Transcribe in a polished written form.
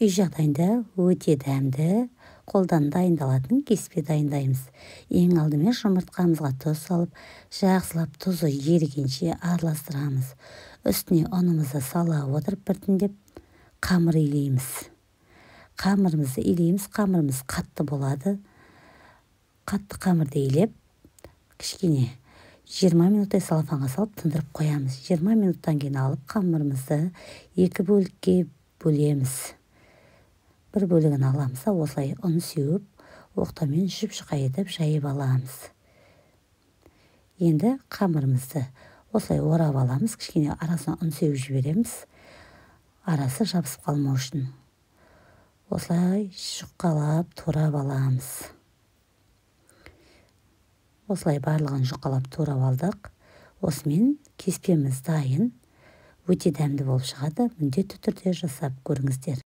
үй жағдайында өте дәмді, қолдан дайындалатын кеспе дайындаймыз. Ең алдымен жұмыртқамызға тұз салып, жақсылап тұзы ерігенше араластырамыз. Үстіне ұнымызды сала отырып біртіндеп қамыр илейміз. Қамырымыз қатты болады. Қатты қамырды илеп, кішкене 20 минуттай салафанға салып тындырып қоямыз. 20 минуттан кейін алып қамырымызды 2 бөлікке бөлеміз. Бір бөлігін аламыз, осылай ұн сеуіп, оқтамен жұп-жұқа етіп жайып аламыз. Енді қамырымызды осылай орап аламыз, кішкене арасына ұн сеуіп жібереміз. Арасы жабысып қалмау үшін. Осылай жұқалап турап аламыз. Осылай барлығын жұқалап турап алдық. Осымен кеспеміз дайын. Өте дәмді болып шығады. Міндетті түрде жасап көріңіздер.